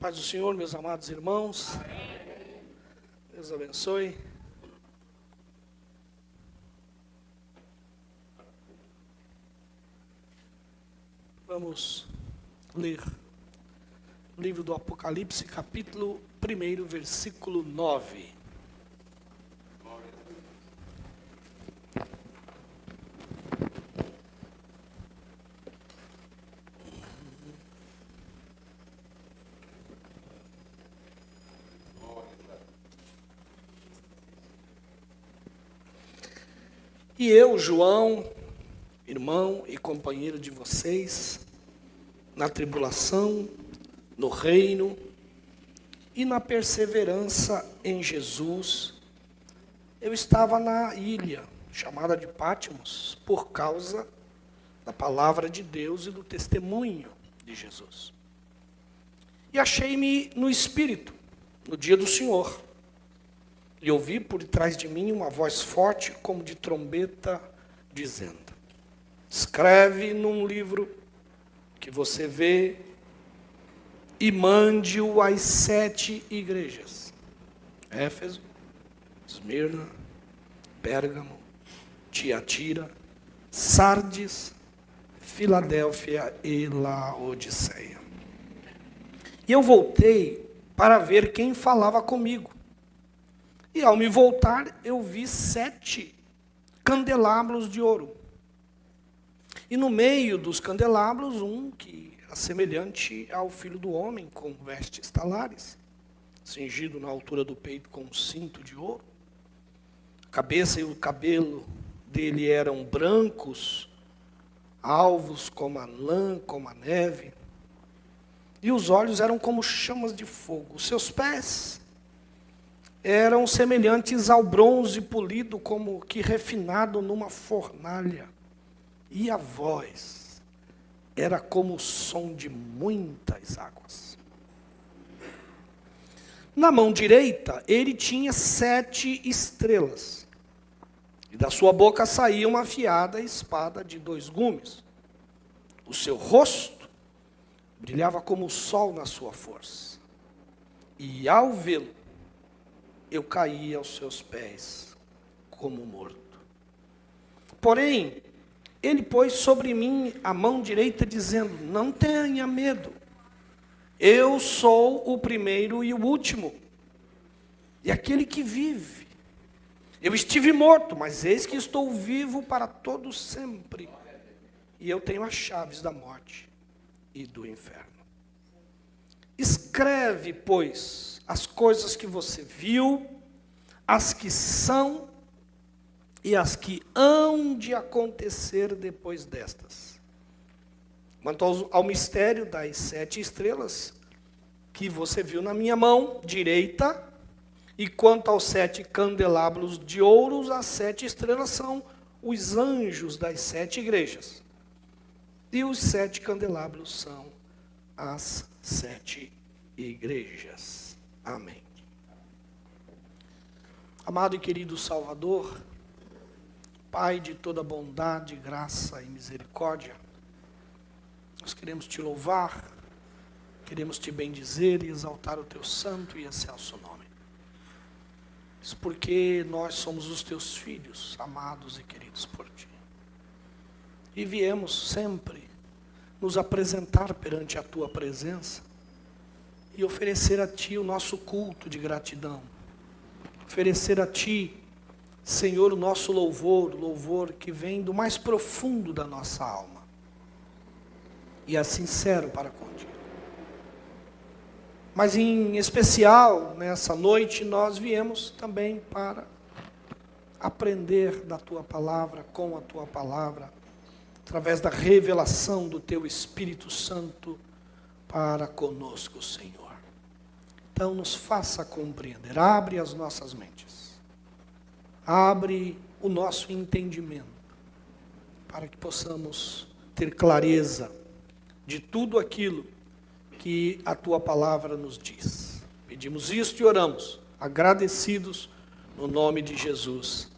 Paz do Senhor, meus amados irmãos. Deus abençoe. Vamos ler o livro do Apocalipse, capítulo 1, versículo 9. E eu, João, irmão e companheiro de vocês, na tribulação, no reino e na perseverança em Jesus, eu estava na ilha chamada de Patmos por causa da palavra de Deus e do testemunho de Jesus. E achei-me no Espírito, no dia do Senhor. E ouvi por trás de mim uma voz forte, como de trombeta, dizendo: escreve num livro que você vê e mande-o às 7 igrejas: Éfeso, Esmirna, Pérgamo, Tiatira, Sardes, Filadélfia e Laodiceia. E eu voltei para ver quem falava comigo. E ao me voltar, eu vi 7 candelabros de ouro. E no meio dos candelabros, um que era semelhante ao Filho do Homem, com vestes talares, cingido na altura do peito com um cinto de ouro. A cabeça e o cabelo dele eram brancos, alvos como a lã, como a neve. E os olhos eram como chamas de fogo. Os seus pés eram semelhantes ao bronze polido, como que refinado numa fornalha. E a voz era como o som de muitas águas. Na mão direita, ele tinha 7 estrelas. E da sua boca saía uma afiada espada de 2 gumes. O seu rosto brilhava como o sol na sua força. E ao vê-lo, eu caí aos seus pés como morto. Porém, ele pôs sobre mim a mão direita, dizendo: não tenha medo, eu sou o primeiro e o último, e aquele que vive. Eu estive morto, mas eis que estou vivo para todo sempre, e eu tenho as chaves da morte e do inferno. Escreve, pois, as coisas que você viu, as que são e as que hão de acontecer depois destas. Quanto ao mistério das 7 estrelas que você viu na minha mão direita, e quanto aos 7 candelabros de ouro, as 7 estrelas são os anjos das 7 igrejas. E os 7 candelabros são as 7 igrejas. Amém. Amado e querido Salvador, Pai de toda bondade, graça e misericórdia, nós queremos te louvar, queremos te bendizer e exaltar o teu santo e excelso nome. Isso porque nós somos os teus filhos, amados e queridos por ti. E viemos sempre nos apresentar perante a tua presença e oferecer a ti o nosso culto de gratidão. Oferecer a ti, Senhor, o nosso louvor que vem do mais profundo da nossa alma. E é sincero para contigo. Mas em especial, nessa noite, nós viemos também para aprender da tua palavra, com a tua palavra, através da revelação do teu Espírito Santo para conosco, Senhor. Então nos faça compreender, abre as nossas mentes, abre o nosso entendimento, para que possamos ter clareza de tudo aquilo que a tua palavra nos diz. Pedimos isto e oramos, agradecidos no nome de Jesus.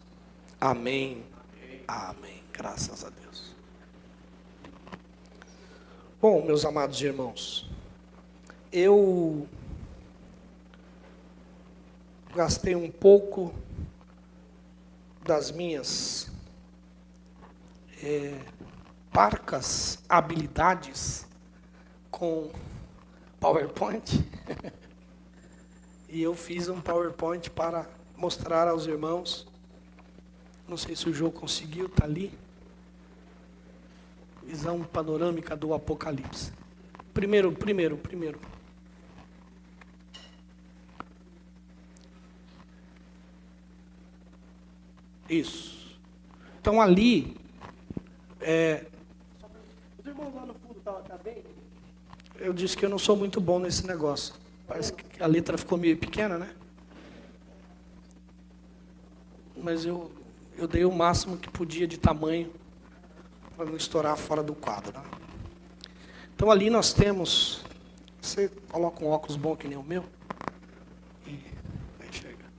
Amém. Amém. Graças a Deus. Bom, meus amados irmãos, eu gastei um pouco das minhas parcas habilidades com PowerPoint e eu fiz um PowerPoint para mostrar aos irmãos. Não sei se o João conseguiu, está ali. Visão panorâmica do Apocalipse. Primeiro. Isso. Então ali, os irmãos lá no fundo tá bem? Eu disse que eu não sou muito bom nesse negócio. Parece que a letra ficou meio pequena, né? Mas eu dei o máximo que podia de tamanho para não estourar fora do quadro, né? Então ali nós temos, você coloca um óculos bom que nem o meu, e vai enxergar.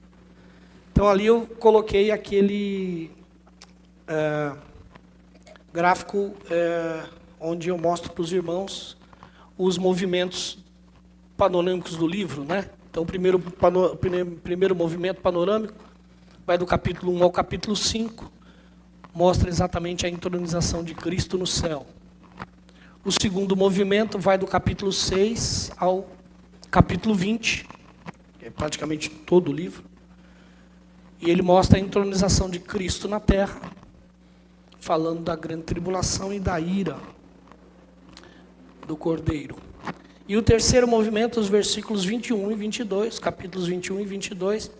Então ali eu coloquei aquele gráfico onde eu mostro para os irmãos os movimentos panorâmicos do livro, né? Então o primeiro movimento panorâmico vai do capítulo 1 ao capítulo 5, mostra exatamente a entronização de Cristo no céu. O segundo movimento vai do capítulo 6 ao capítulo 20, que é praticamente todo o livro, e ele mostra a entronização de Cristo na terra, falando da grande tribulação e da ira do Cordeiro. E o terceiro movimento, os versículos 21 e 22, capítulos 21 e 22,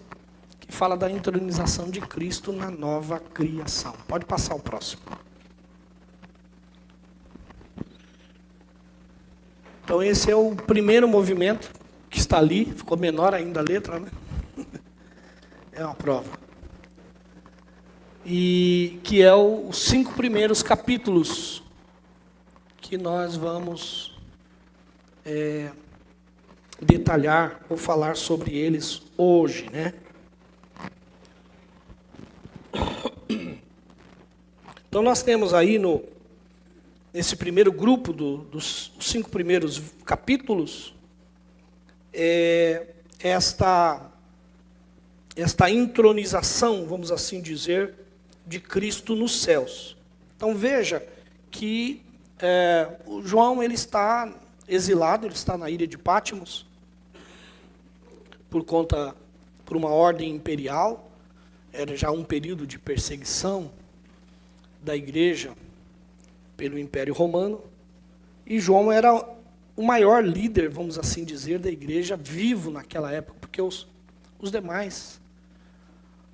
que fala da entronização de Cristo na nova criação. Pode passar o próximo. Então esse é o primeiro movimento que está ali, ficou menor ainda a letra, né? É uma prova. E que é os 5 primeiros capítulos que nós vamos detalhar ou falar sobre eles hoje, né? Então nós temos aí nesse primeiro grupo dos 5 primeiros capítulos esta entronização, vamos assim dizer, de Cristo nos céus. Então veja que o João ele está exilado, ele está na ilha de Patmos por uma ordem imperial. Era já um período de perseguição da igreja pelo Império Romano, e João era o maior líder, vamos assim dizer, da igreja vivo naquela época, porque os demais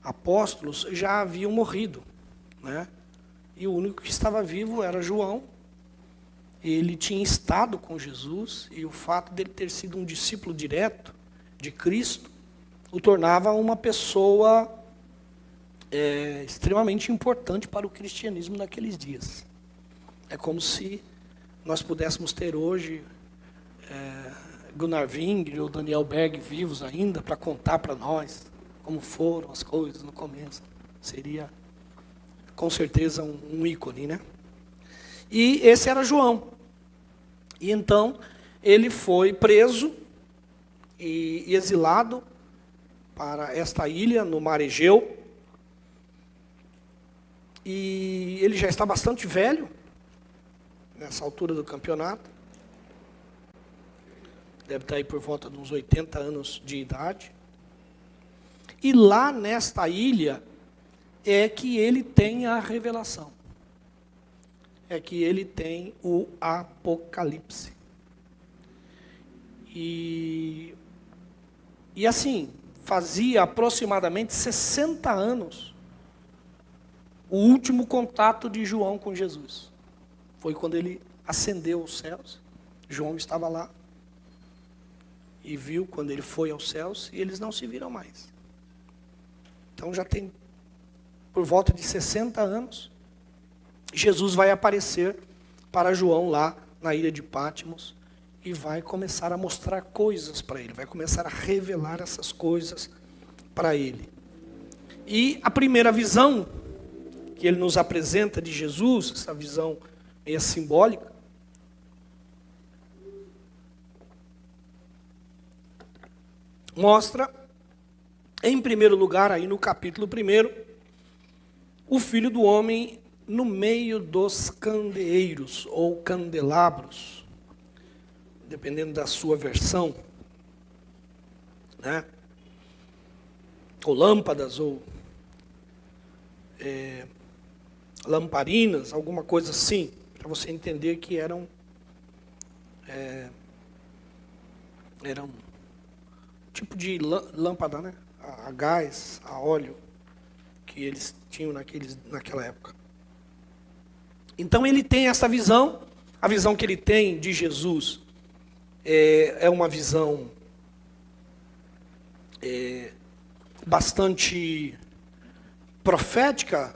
apóstolos já haviam morrido, né? E o único que estava vivo era João. Ele tinha estado com Jesus, e o fato dele ter sido um discípulo direto de Cristo o tornava uma pessoa extremamente importante para o cristianismo naqueles dias. É como se nós pudéssemos ter hoje Gunnar Wingre ou Daniel Berg vivos ainda para contar para nós como foram as coisas no começo. Seria com certeza um ícone, né? E esse era João. E então ele foi preso e exilado para esta ilha no Mar Egeu. E ele já está bastante velho nessa altura do campeonato. Deve estar aí por volta de uns 80 anos de idade. E lá nesta ilha é que ele tem a revelação. É que ele tem o Apocalipse. E assim, fazia aproximadamente 60 anos o último contato de João com Jesus. Foi quando ele ascendeu aos céus. João estava lá e viu quando ele foi aos céus, e eles não se viram mais. Então já tem por volta de 60 anos, Jesus vai aparecer para João lá na ilha de Patmos e vai começar a mostrar coisas para ele, vai começar a revelar essas coisas para ele. E a primeira visão que ele nos apresenta de Jesus, essa visão meio simbólica, mostra, em primeiro lugar, aí no capítulo 1, o Filho do Homem no meio dos candeeiros, ou candelabros, dependendo da sua versão, né? Ou lâmpadas, ou lamparinas, alguma coisa assim, para você entender que eram um tipo de lâmpada, né? A gás, a óleo, que eles tinham naquela época. Então ele tem essa visão, a visão que ele tem de Jesus é uma visão bastante profética,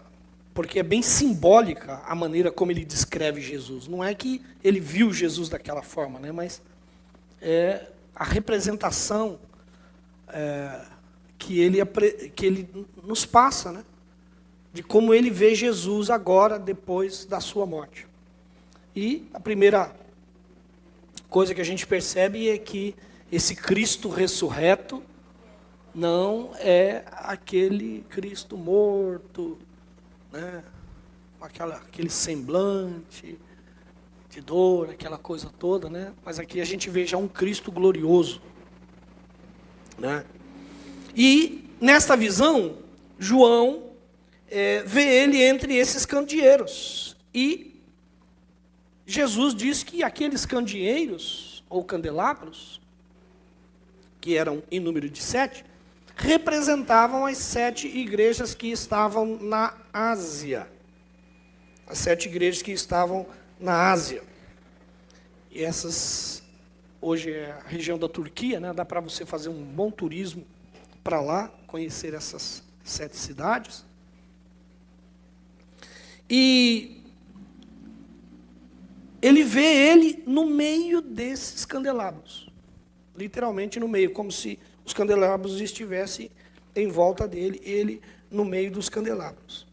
porque é bem simbólica a maneira como ele descreve Jesus. Não é que ele viu Jesus daquela forma, né? Mas é a representação que ele nos passa, né? De como ele vê Jesus agora, depois da sua morte. E a primeira coisa que a gente percebe é que esse Cristo ressurreto não é aquele Cristo morto, né? Aquele semblante de dor, aquela coisa toda, né? Mas aqui a gente vê já um Cristo glorioso, né? E nesta visão, João vê ele entre esses candeeiros. E Jesus diz que aqueles candeeiros, ou candelabros, que eram em número de 7, representavam as 7 igrejas que estavam na Ásia. As 7 igrejas que estavam na Ásia. E essas, hoje é a região da Turquia, né? Dá para você fazer um bom turismo para lá, conhecer essas 7 cidades. E ele vê ele no meio desses candelabros. Literalmente no meio, como se os candelabros estivessem em volta dele, ele no meio dos candelabros.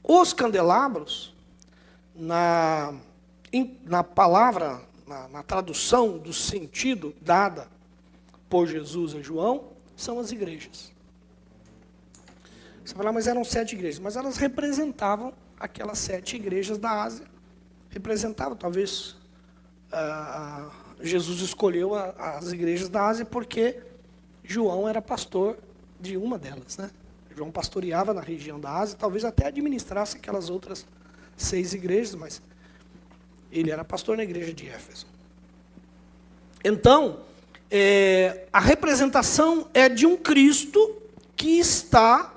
Os candelabros, na palavra, na tradução do sentido dada por Jesus a João, são as igrejas. Você fala, mas eram 7 igrejas, mas elas representavam aquelas 7 igrejas da Ásia. Representavam, talvez, Jesus escolheu as igrejas da Ásia porque João era pastor de uma delas, né? João pastoreava na região da Ásia, talvez até administrasse aquelas outras 6 igrejas, mas ele era pastor na igreja de Éfeso. Então, a representação é de um Cristo que está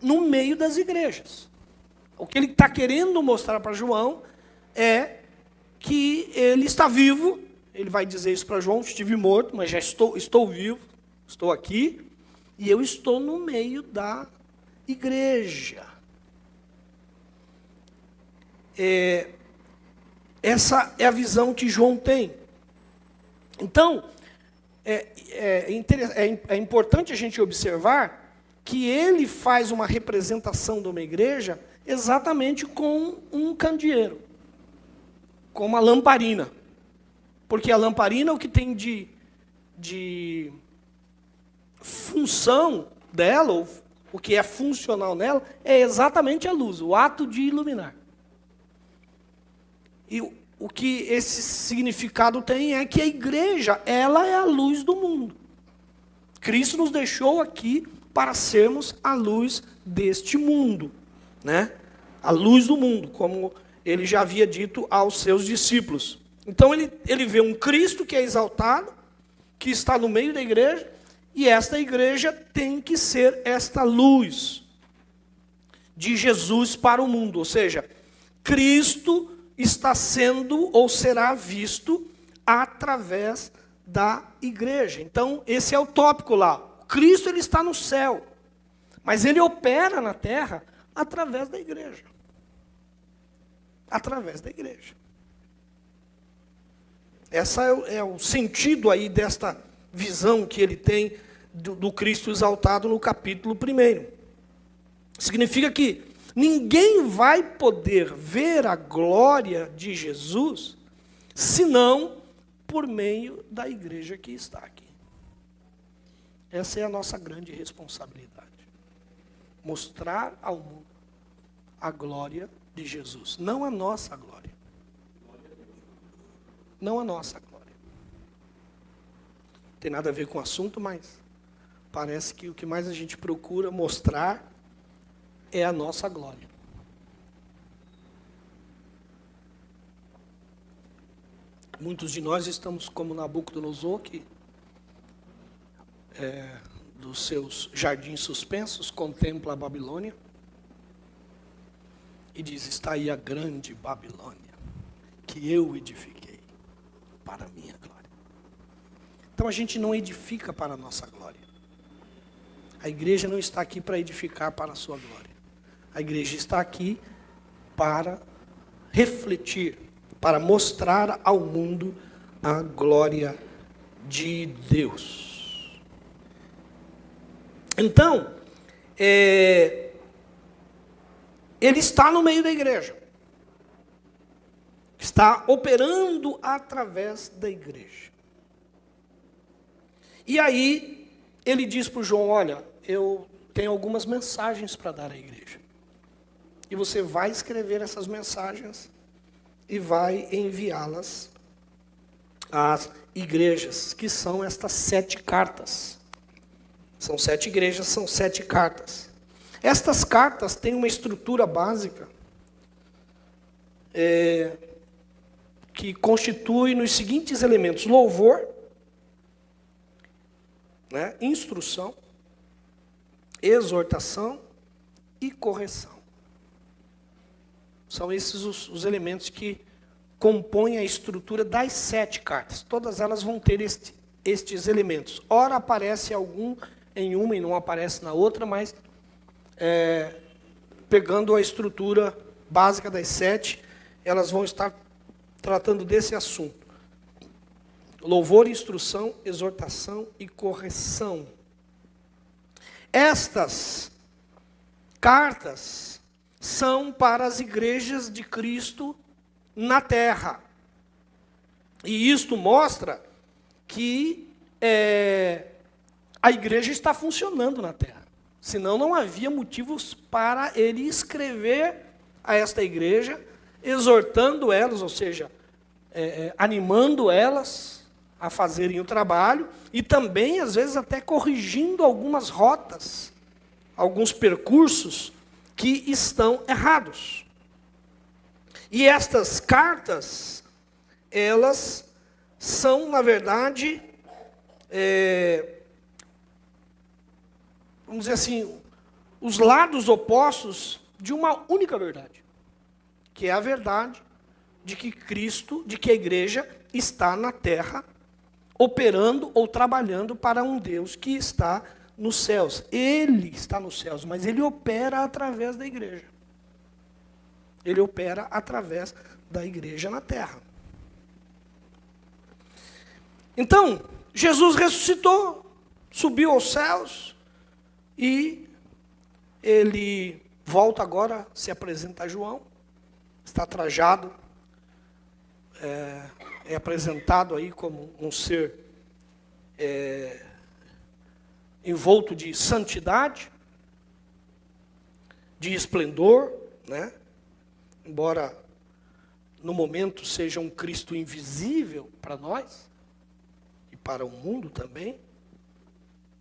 no meio das igrejas. O que ele está querendo mostrar para João é que ele está vivo. Ele vai dizer isso para João: estive morto, mas já estou vivo, estou aqui, e eu estou no meio da igreja. Essa é a visão que João tem. Então, é importante a gente observar que ele faz uma representação de uma igreja exatamente com um candeeiro, com uma lamparina. Porque a lamparina, o que tem de função dela, ou o que é funcional nela, é exatamente a luz, o ato de iluminar. E o que esse significado tem é que a igreja, ela é a luz do mundo. Cristo nos deixou aqui para sermos a luz deste mundo, né? A luz do mundo, como ele já havia dito aos seus discípulos. Então ele vê um Cristo que é exaltado, que está no meio da igreja, e esta igreja tem que ser esta luz de Jesus para o mundo. Ou seja, Cristo está sendo ou será visto através da igreja. Então, esse é o tópico lá. Cristo, ele está no céu, mas ele opera na terra através da igreja. Através da igreja. Esse é o sentido aí desta visão que ele tem do Cristo exaltado no capítulo 1. Significa que ninguém vai poder ver a glória de Jesus senão por meio da igreja que está aqui. Essa é a nossa grande responsabilidade. Mostrar ao mundo a glória de Jesus, não a nossa glória. Não a nossa glória. Não tem nada a ver com o assunto, mas parece que o que mais a gente procura mostrar é a nossa glória. Muitos de nós estamos como Nabucodonosor, que dos seus jardins suspensos contempla a Babilônia e diz: está aí a grande Babilônia que eu edifiquei para a minha glória. Então a gente não edifica para a nossa glória. A igreja não está aqui para edificar para a sua glória. A igreja está aqui para refletir, para mostrar ao mundo a glória de Deus. Então, ele está no meio da igreja. Está operando através da igreja. E aí, ele diz para o João: olha, eu tenho algumas mensagens para dar à igreja. E você vai escrever essas mensagens e vai enviá-las às igrejas, que são estas 7 cartas. São 7 igrejas, são 7 cartas. Estas cartas têm uma estrutura básica que constitui nos seguintes elementos: louvor, né, instrução, exortação e correção. São esses os elementos que compõem a estrutura das 7 cartas. Todas elas vão ter estes elementos. Ora aparece algum em uma e não aparece na outra, mas pegando a estrutura básica das 7, elas vão estar tratando desse assunto. Louvor, instrução, exortação e correção. Estas cartas são para as igrejas de Cristo na terra. E isto mostra que a igreja está funcionando na terra. Senão não havia motivos para ele escrever a esta igreja, exortando elas, ou seja, animando elas a fazerem o trabalho, e também, às vezes, até corrigindo algumas rotas, alguns percursos que estão errados. E estas cartas, elas são, na verdade, vamos dizer assim, os lados opostos de uma única verdade, que é a verdade de que Cristo, de que a igreja está na terra, operando ou trabalhando para um Deus que está nos céus. Ele está nos céus, mas ele opera através da igreja. Ele opera através da igreja na terra. Então, Jesus ressuscitou, subiu aos céus, e ele volta agora, se apresenta a João, está trajado, é apresentado aí como um ser envolto de santidade, de esplendor, né? Embora no momento seja um Cristo invisível para nós, e para o mundo também,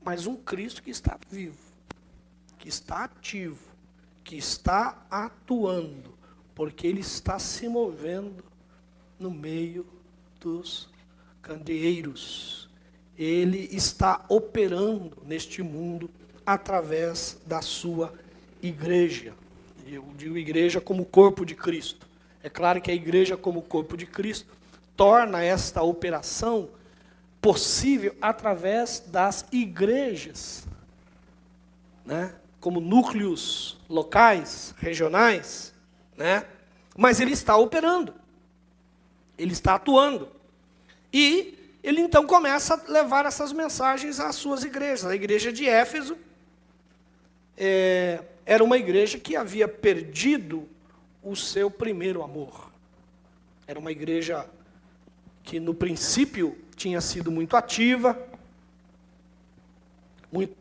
mas um Cristo que está vivo, que está ativo, que está atuando, porque ele está se movendo no meio dos candeeiros. Ele está operando neste mundo através da sua igreja. Eu digo igreja como corpo de Cristo. É claro que a igreja como corpo de Cristo torna esta operação possível através das igrejas, né? Como núcleos locais, regionais, né? Mas ele está operando, ele está atuando. E ele então começa a levar essas mensagens às suas igrejas. A igreja de Éfeso era uma igreja que havia perdido o seu primeiro amor. Era uma igreja que no princípio tinha sido muito ativa,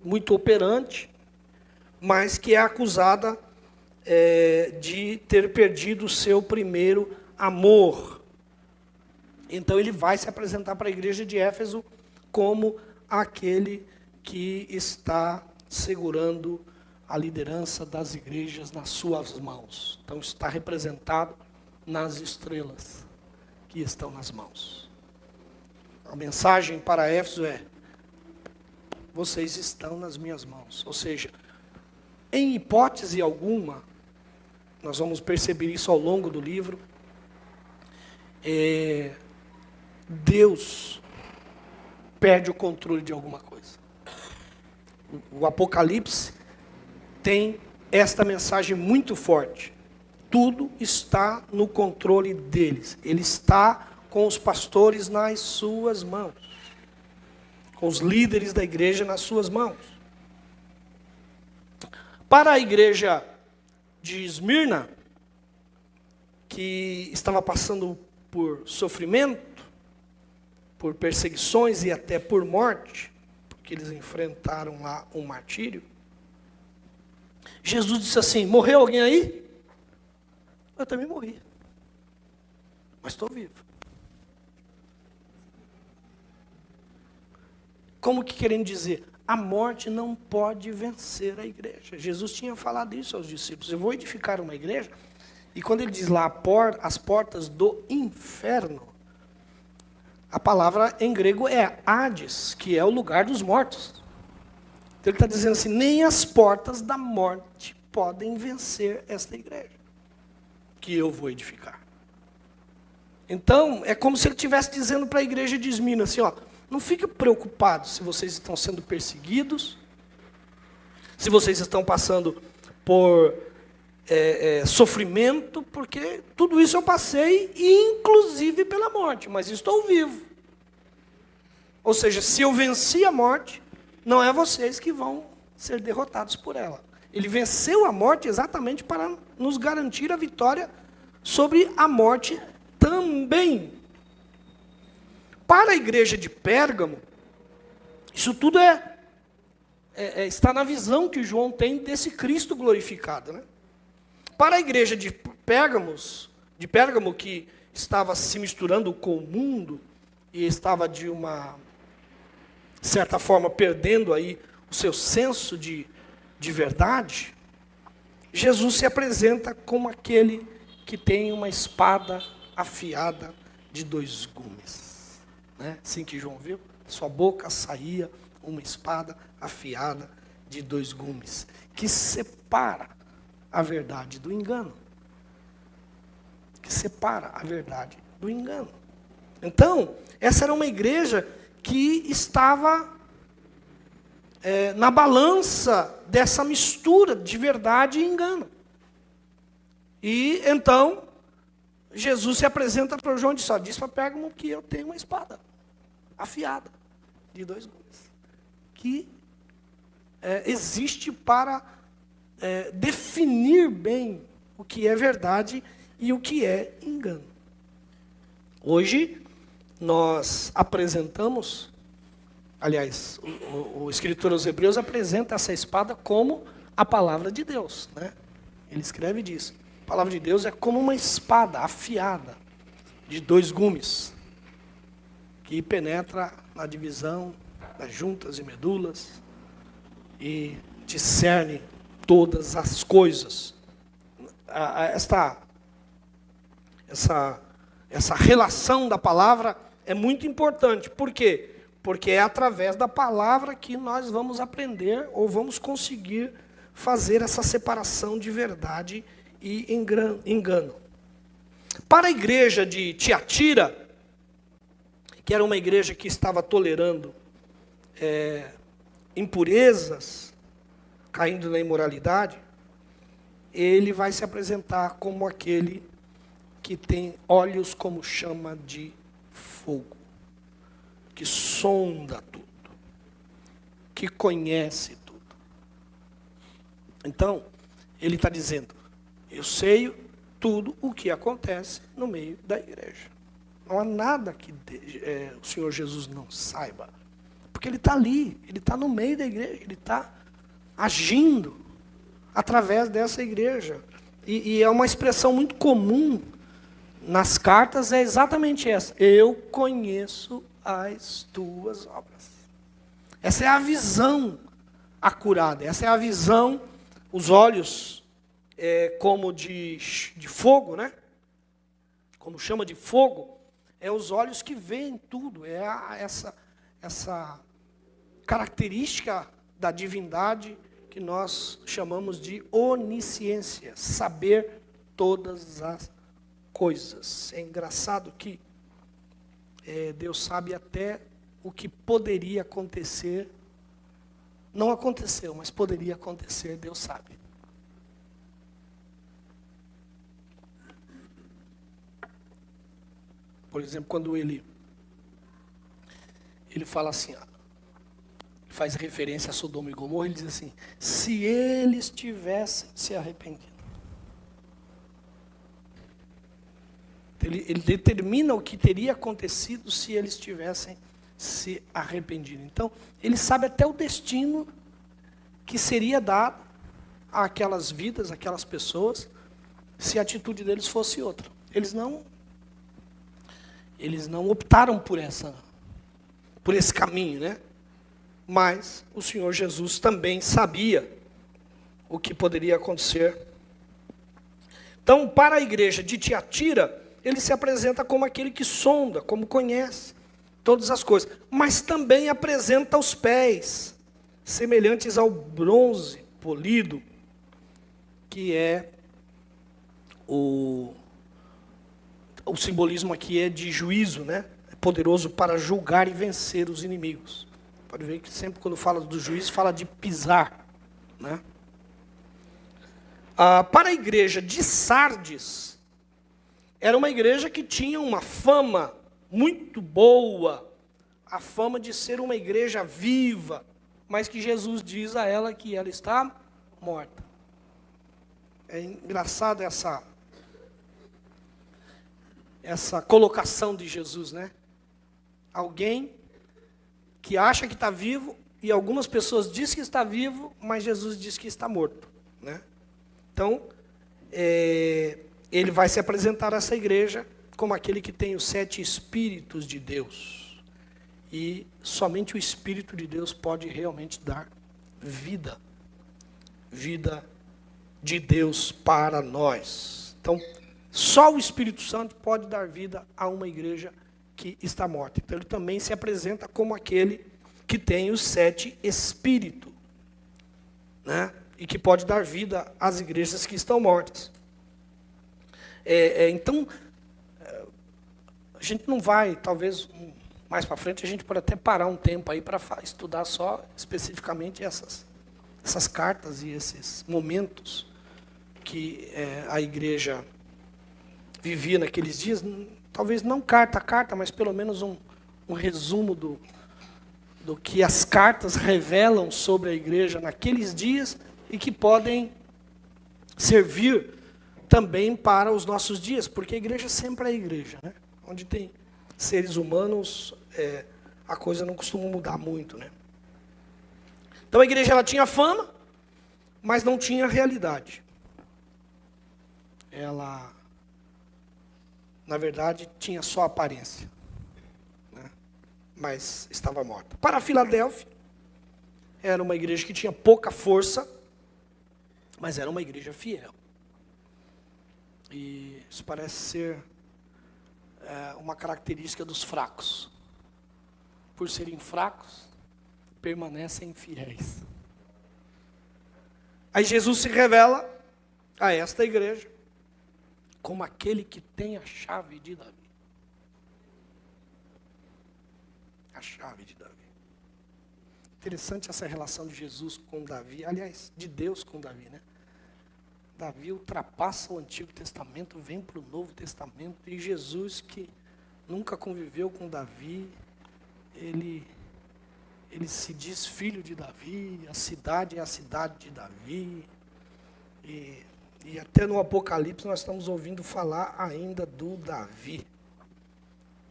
muito operante, mas que é acusada de ter perdido o seu primeiro amor. Então ele vai se apresentar para a igreja de Éfeso como aquele que está segurando a liderança das igrejas nas suas mãos. Então está representado nas estrelas que estão nas mãos. A mensagem para Éfeso é: vocês estão nas minhas mãos. Ou seja, em hipótese alguma, nós vamos perceber isso ao longo do livro, Deus perde o controle de alguma coisa. O Apocalipse tem esta mensagem muito forte. Tudo está no controle deles. Ele está com os pastores nas suas mãos, com os líderes da igreja nas suas mãos. Para a igreja de Esmirna, que estava passando por sofrimento, por perseguições e até por morte, porque eles enfrentaram lá um martírio, Jesus disse assim: morreu alguém aí? Eu também morri, mas estou vivo. Como que querendo dizer? A morte não pode vencer a igreja. Jesus tinha falado isso aos discípulos: eu vou edificar uma igreja, e quando ele diz lá as portas do inferno, a palavra em grego é Hades, que é o lugar dos mortos. Então ele está dizendo assim: nem as portas da morte podem vencer esta igreja que eu vou edificar. Então é como se ele estivesse dizendo para a igreja de Esmirna assim: ó, não fique preocupado se vocês estão sendo perseguidos, se vocês estão passando por sofrimento, porque tudo isso eu passei, inclusive pela morte, mas estou vivo. Ou seja, se eu venci a morte, não é vocês que vão ser derrotados por ela. Ele venceu a morte exatamente para nos garantir a vitória sobre a morte também. Para a igreja de Pérgamo, isso tudo está na visão que João tem desse Cristo glorificado, né? Para a igreja de Pérgamo, que estava se misturando com o mundo e estava de uma certa forma perdendo aí o seu senso de verdade, Jesus se apresenta como aquele que tem uma espada afiada de 2 gumes. Né? Assim que João viu, sua boca saía uma espada afiada de 2 gumes, que separa a verdade do engano. Que separa a verdade do engano. Então, essa era uma igreja que estava na balança dessa mistura de verdade e engano. E então, Jesus se apresenta para João e diz para Pérgamo que eu tenho uma espada afiada de 2 gumes, que existe para definir bem o que é verdade e o que é engano. Hoje, nós apresentamos, aliás, o escritor aos Hebreus apresenta essa espada como a palavra de Deus, né? Ele escreve disso. A palavra de Deus é como uma espada afiada de 2 gumes, que penetra na divisão das juntas e medulas e discerne todas as coisas. Essa relação da palavra é muito importante. Por quê? Porque é através da palavra que nós vamos aprender ou vamos conseguir fazer essa separação de verdade e engano. Para a igreja de Tiatira, que era uma igreja que estava tolerando impurezas, caindo na imoralidade, ele vai se apresentar como aquele que tem olhos como chama de fogo, que sonda tudo, que conhece tudo. Então, ele está dizendo: eu sei tudo o que acontece no meio da igreja. Não há nada que o Senhor Jesus não saiba. Porque Porque ele está ali, ele está no meio da igreja, ele está agindo através dessa igreja. E é uma expressão muito comum nas cartas, é exatamente essa: eu conheço as tuas obras. Essa é a visão acurada, essa é a visão, os olhos como de fogo, né? Como chama de fogo, é os olhos que veem tudo, essa característica da divindade que nós chamamos de onisciência, saber todas as coisas. É engraçado que Deus sabe até o que poderia acontecer, não aconteceu, mas poderia acontecer, Deus sabe. Por exemplo, quando ele fala assim, faz referência a Sodoma e Gomorra, ele diz assim: se eles tivessem se arrependido. Ele determina o que teria acontecido se eles tivessem se arrependido. Então, ele sabe até o destino que seria dado àquelas vidas, àquelas pessoas, se a atitude deles fosse outra. Eles não optaram por esse caminho, né? Mas o Senhor Jesus também sabia o que poderia acontecer. Então, para a igreja de Tiatira, ele se apresenta como aquele que sonda, como conhece todas as coisas, mas também apresenta os pés, semelhantes ao bronze polido, que é o simbolismo aqui é de juízo, né? É poderoso para julgar e vencer os inimigos. Pode ver que sempre quando fala do juízo, fala de pisar, né? Para a igreja de Sardes, era uma igreja que tinha uma fama muito boa, a fama de ser uma igreja viva, mas que Jesus diz a ela que ela está morta. É engraçado essa colocação de Jesus, né? Alguém que acha que está vivo, e algumas pessoas dizem que está vivo, mas Jesus diz que está morto, né? Então, ele vai se apresentar a essa igreja como aquele que tem os 7 Espíritos de Deus. E somente o Espírito de Deus pode realmente dar vida. Vida de Deus para nós. Então, só o Espírito Santo pode dar vida a uma igreja que está morta. Então, ele também se apresenta como aquele que tem os 7 Espíritos, né? E que pode dar vida às igrejas que estão mortas. Então, a gente não vai, talvez mais para frente, a gente pode até parar um tempo aí para estudar só especificamente essas cartas e esses momentos que a igreja vivia naqueles dias. Talvez não carta a carta, mas pelo menos um resumo do que as cartas revelam sobre a igreja naqueles dias e que podem servir também para os nossos dias, porque a igreja sempre é a igreja, né? Onde tem seres humanos, a coisa não costuma mudar muito, né? Então a igreja ela tinha fama, mas não tinha realidade. Ela, na verdade, tinha só aparência, né? Mas estava morta. Para a Filadélfia, era uma igreja que tinha pouca força, mas era uma igreja fiel. E isso parece ser uma característica dos fracos. Por serem fracos, permanecem fiéis. Aí Jesus se revela a esta igreja como aquele que tem a chave de Davi. A chave de Davi. Interessante essa relação de Jesus com Davi, aliás, de Deus com Davi, né? Davi ultrapassa o Antigo Testamento, vem para o Novo Testamento, e Jesus, que nunca conviveu com Davi, ele se diz filho de Davi, a cidade é a cidade de Davi, e até no Apocalipse nós estamos ouvindo falar ainda do Davi.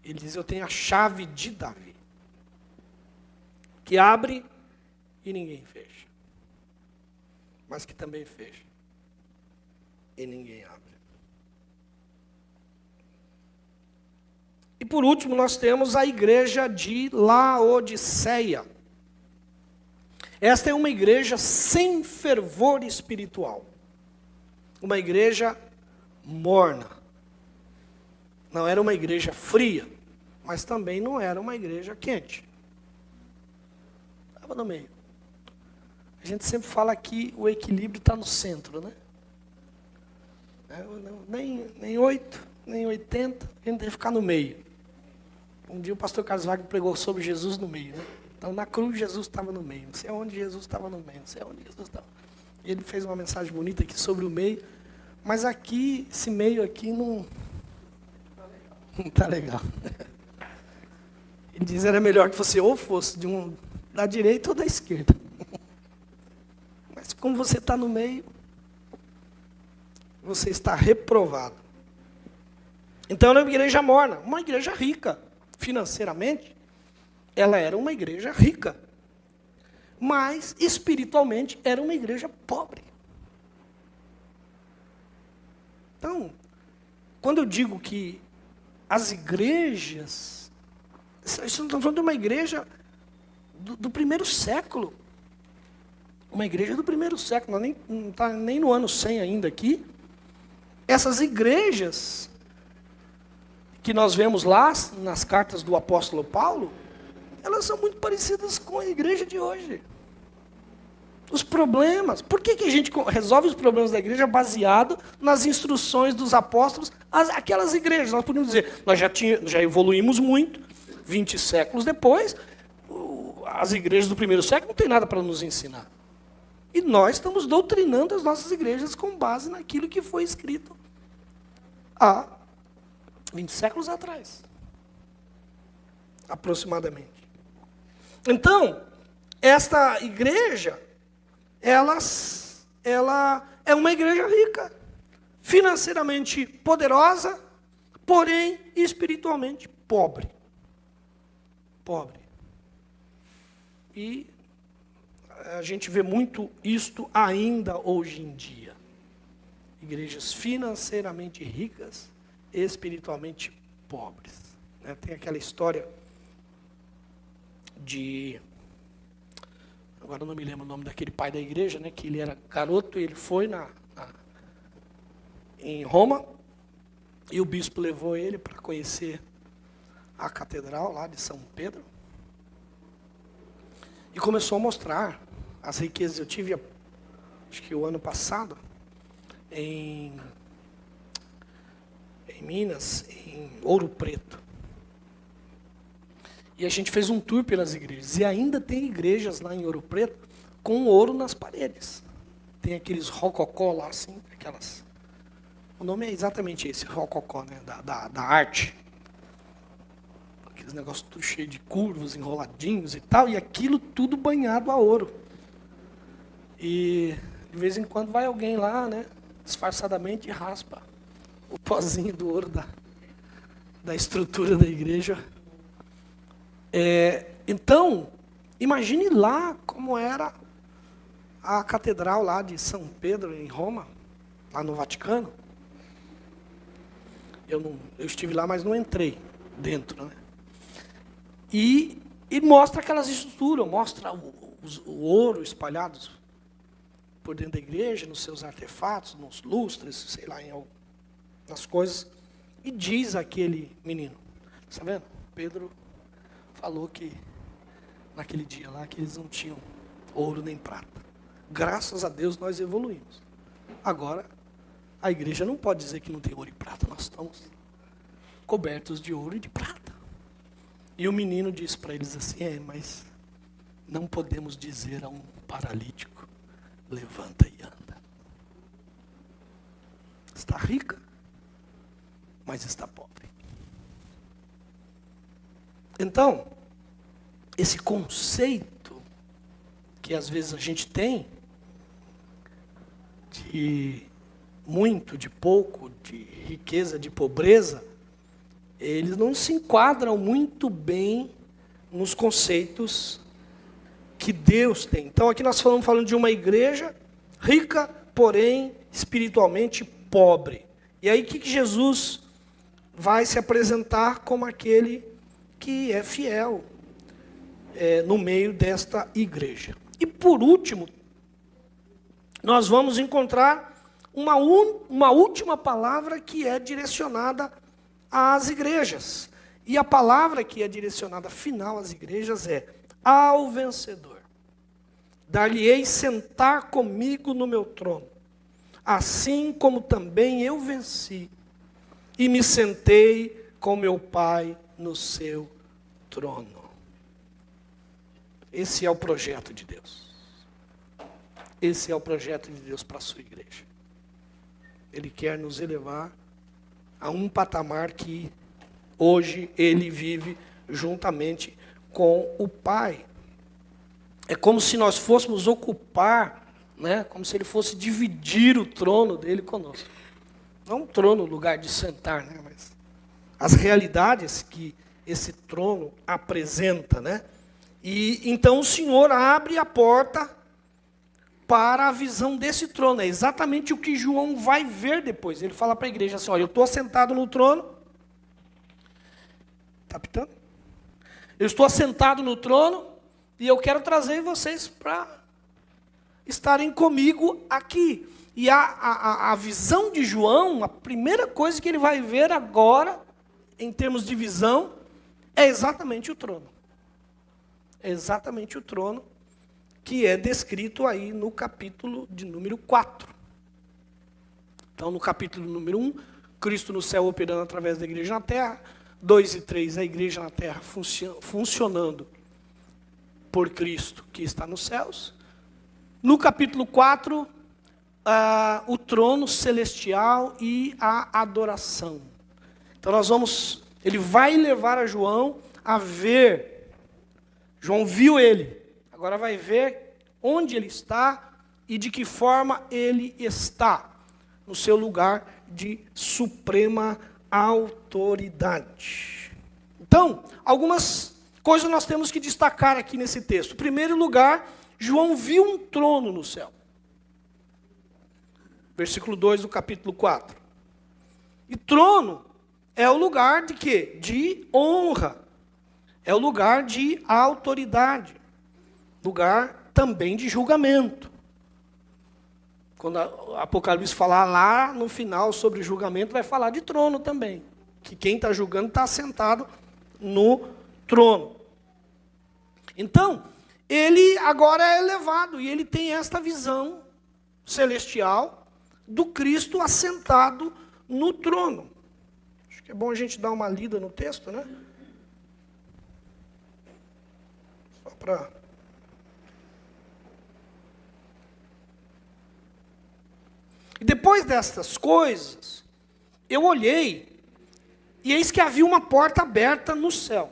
Ele diz: eu tenho a chave de Davi. que abre e ninguém fecha, mas que também fecha e ninguém abre. E por último, nós temos a igreja de Laodiceia. Esta é uma igreja sem fervor espiritual. Uma igreja morna. Não era uma igreja fria, mas também não era uma igreja quente. Estava no meio. A gente sempre fala que o equilíbrio está no centro, né? Nem 8, nem 80, a gente deve ficar no meio. Um dia o pastor Carlos Wagner pregou sobre Jesus no meio, né? Então na cruz Jesus estava no meio, não sei onde Jesus estava no meio, não sei onde Jesus estava. E ele fez uma mensagem bonita aqui sobre o meio, mas aqui, esse meio aqui não está legal. Ele diz que era melhor que você ou fosse da direita ou da esquerda. Mas como você está no meio, você está reprovado. Então era uma igreja morna, uma igreja rica. Financeiramente, ela era uma igreja rica. Mas, espiritualmente, era uma igreja pobre. Então, quando eu digo que as igrejas... Isso não estamos falando de uma igreja do primeiro século. Uma igreja do primeiro século, não está nem no ano 100 ainda aqui. Essas igrejas que nós vemos lá nas cartas do apóstolo Paulo, elas são muito parecidas com a igreja de hoje. Os problemas, por que a gente resolve os problemas da igreja baseado nas instruções dos apóstolos, aquelas igrejas? Nós podemos dizer, nós já evoluímos muito, 20 séculos depois, as igrejas do primeiro século não têm nada para nos ensinar. E nós estamos doutrinando as nossas igrejas com base naquilo que foi escrito há 20 séculos atrás, aproximadamente. Então, esta igreja, ela é uma igreja rica, financeiramente poderosa, porém espiritualmente pobre. Pobre. E a gente vê muito isto ainda hoje em dia. Igrejas financeiramente ricas, espiritualmente pobres. Tem aquela história de... Agora eu não me lembro o nome daquele pai da igreja, né, que ele era garoto e ele foi em Roma e o bispo levou ele para conhecer a catedral lá de São Pedro e começou a mostrar as riquezas. Eu tive, acho que o ano passado, em Minas, em Ouro Preto. E a gente fez um tour pelas igrejas. E ainda tem igrejas lá em Ouro Preto com ouro nas paredes. Tem aqueles rococó lá, assim, aquelas... O nome é exatamente esse, rococó, né? Da arte. Aqueles negócios tudo cheio de curvas, enroladinhos e tal. E aquilo tudo banhado a ouro. E de vez em quando vai alguém lá, né? Disfarçadamente e raspa o pozinho do ouro da estrutura da igreja. Então, imagine lá como era a catedral lá de São Pedro, em Roma, lá no Vaticano. Eu estive lá, mas não entrei dentro, né? E mostra aquelas estruturas, mostra o ouro espalhados por dentro da igreja, nos seus artefatos, nos lustres, sei lá, nas coisas. E diz aquele menino, está vendo? Pedro falou que naquele dia lá que eles não tinham ouro nem prata. Graças a Deus nós evoluímos. Agora, a igreja não pode dizer que não tem ouro e prata. Nós estamos cobertos de ouro e de prata. E o menino disse para eles assim, mas não podemos dizer a um paralítico, levanta e anda. Está rica, mas está pobre. Então, esse conceito que às vezes a gente tem de muito, de pouco, de riqueza, de pobreza, eles não se enquadram muito bem nos conceitos que Deus tem. Então aqui nós estamos falando de uma igreja rica, porém espiritualmente pobre. E aí que Jesus vai se apresentar como aquele que é fiel no meio desta igreja. E por último, nós vamos encontrar uma última palavra que é direcionada às igrejas. E a palavra que é direcionada final às igrejas é: ao vencedor dar-lhe-ei sentar comigo no meu trono, assim como também eu venci e me sentei com meu Pai no seu trono. Esse é o projeto de Deus. Esse é o projeto de Deus para a sua igreja. Ele quer nos elevar a um patamar que hoje ele vive juntamente com o Pai. É como se nós fôssemos ocupar, como se ele fosse dividir o trono dele conosco. Não um trono, lugar de sentar, mas as realidades que esse trono apresenta, E então o Senhor abre a porta para a visão desse trono. É exatamente o que João vai ver depois. Ele fala para a igreja assim: olha, eu estou assentado no trono. Está pitando? Eu estou assentado no trono e eu quero trazer vocês para estarem comigo aqui. E a visão de João, a primeira coisa que ele vai ver agora, em termos de visão, é exatamente o trono. É exatamente o trono que é descrito aí no capítulo de número 4. Então, no capítulo número 1, Cristo no céu operando através da igreja na terra. 2 e 3, a igreja na terra funcionando por Cristo que está nos céus. No capítulo 4, o trono celestial e a adoração. Então ele vai levar a João a ver. João viu ele, agora vai ver onde ele está e de que forma ele está no seu lugar de suprema autoridade. Então, algumas coisas nós temos que destacar aqui nesse texto. Em primeiro lugar, João viu um trono no céu. Versículo 2 do capítulo 4. E trono é o lugar de quê? De honra. É o lugar de autoridade. Lugar também de julgamento. Quando o Apocalipse falar lá no final sobre julgamento, vai falar de trono também. Que quem está julgando está sentado no trono. Então, ele agora é elevado e ele tem esta visão celestial do Cristo assentado no trono. Acho que é bom a gente dar uma lida no texto, Só para... E depois destas coisas, eu olhei, e eis que havia uma porta aberta no céu.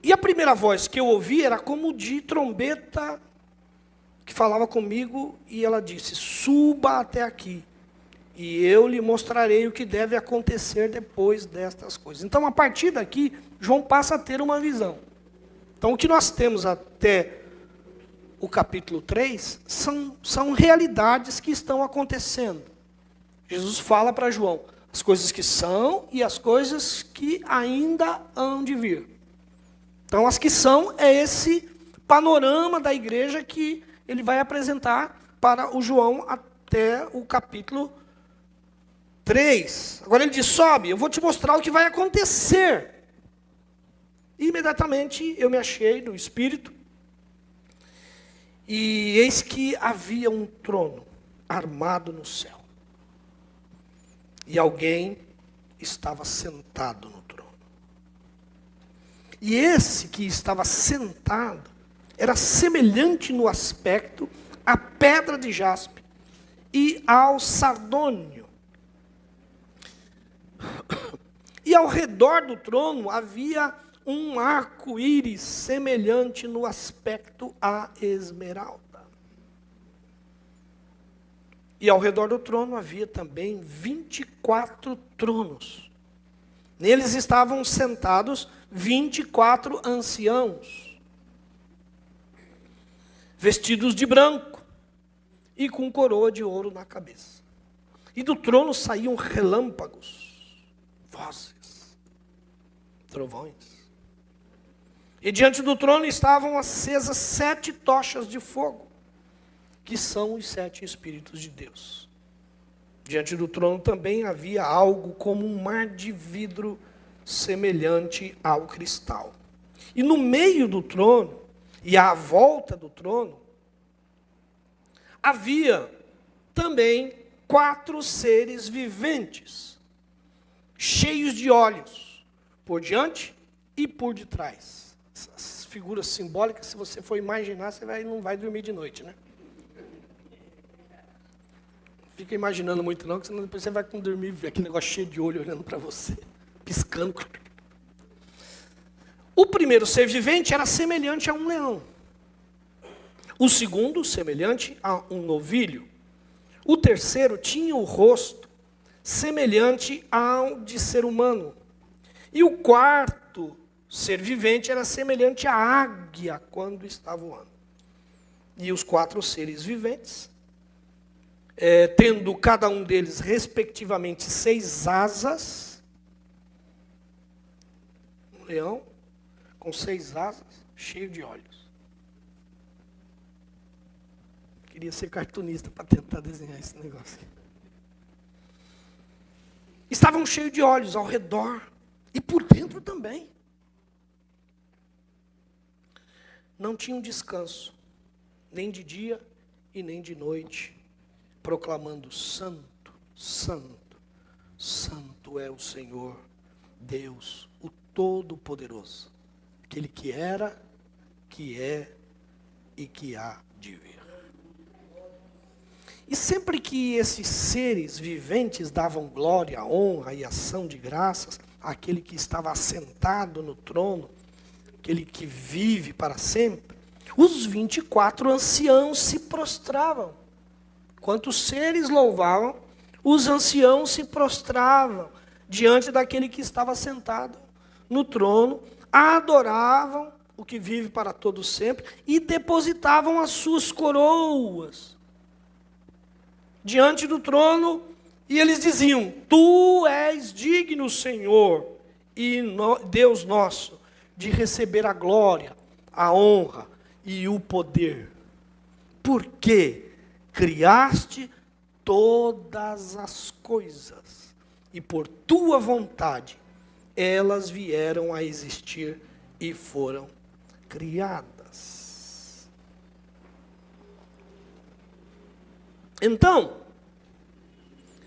E a primeira voz que eu ouvi era como de trombeta, que falava comigo, e ela disse: suba até aqui, e eu lhe mostrarei o que deve acontecer depois destas coisas. Então, a partir daqui, João passa a ter uma visão. Então, o que nós temos até o capítulo 3 são realidades que estão acontecendo. Jesus fala para João as coisas que são e as coisas que ainda hão de vir. Então, as que são é esse panorama da igreja que ele vai apresentar para o João até o capítulo 3. Agora ele diz: sobe, eu vou te mostrar o que vai acontecer. E, imediatamente eu me achei no Espírito, e eis que havia um trono armado no céu. E alguém estava sentado no trono. E esse que estava sentado era semelhante no aspecto à pedra de jaspe e ao sardônio. E ao redor do trono havia um arco-íris semelhante no aspecto à esmeralda. E ao redor do trono havia também 24 tronos. Neles estavam sentados 24 anciãos, vestidos de branco e com coroa de ouro na cabeça. E do trono saíam relâmpagos, vozes, trovões. E diante do trono estavam acesas 7 tochas de fogo, que são os 7 Espíritos de Deus. Diante do trono também havia algo como um mar de vidro semelhante ao cristal. E no meio do trono, e à volta do trono, havia também 4 seres viventes, cheios de olhos, por diante e por detrás. Essas figuras simbólicas, se você for imaginar, você não vai dormir de noite, né? Fica imaginando muito não, que senão depois você vai dormir, ver aquele negócio cheio de olho olhando para você, piscando. O primeiro ser vivente era semelhante a um leão. O segundo, semelhante a um novilho. O terceiro tinha o rosto semelhante ao de ser humano. E o quarto ser vivente era semelhante à águia quando está voando. E os 4 seres viventes, tendo cada um deles, respectivamente, 6 asas, um leão com 6 asas, cheio de olhos. Queria ser cartunista para tentar desenhar esse negócio. Estavam cheios de olhos ao redor e por dentro também. Não tinham descanso, nem de dia e nem de noite, proclamando: Santo, Santo, Santo é o Senhor, Deus, o Todo-Poderoso, aquele que era, que é e que há de vir. E sempre que esses seres viventes davam glória, honra e ação de graças àquele que estava assentado no trono, aquele que vive para sempre, os 24 anciãos se prostravam. Enquanto os seres louvavam, os anciãos se prostravam diante daquele que estava sentado no trono, adoravam o que vive para todo sempre e depositavam as suas coroas diante do trono, e eles diziam: Tu és digno, Senhor, e Deus nosso, de receber a glória, a honra e o poder, porque criaste todas as coisas, e por tua vontade elas vieram a existir e foram criadas. Então,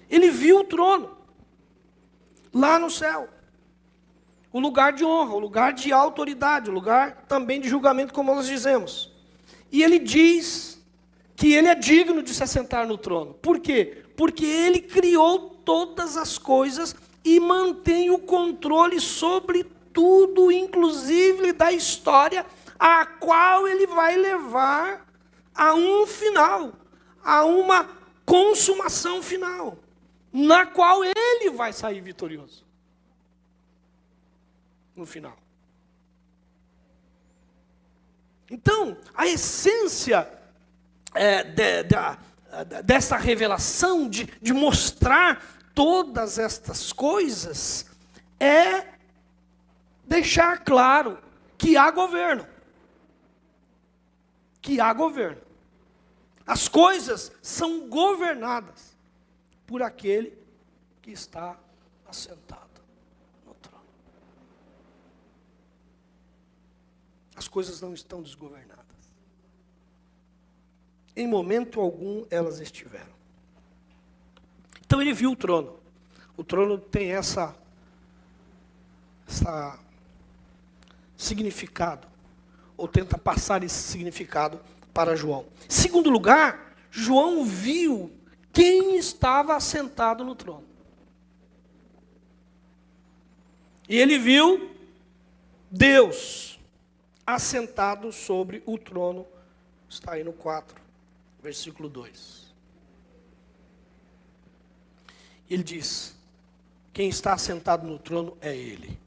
ele viu o trono, lá no céu, o lugar de honra, o lugar de autoridade, o lugar também de julgamento, como nós dizemos. E ele diz que ele é digno de se assentar no trono. Por quê? Porque ele criou todas as coisas e mantém o controle sobre tudo, inclusive da história, a qual ele vai levar a um final, a uma consumação final, na qual ele vai sair vitorioso. No final. Então, a essência dessa revelação, de mostrar todas estas coisas, é deixar claro que há governo. Que há governo. As coisas são governadas por aquele que está assentado no trono. As coisas não estão desgovernadas. Em momento algum elas estiveram. Então ele viu o trono. O trono tem essa significado, ou tenta passar esse significado para João. Em segundo lugar, João viu quem estava assentado no trono. E ele viu Deus assentado sobre o trono. Está aí no 4, versículo 2. Ele diz: quem está assentado no trono é Ele.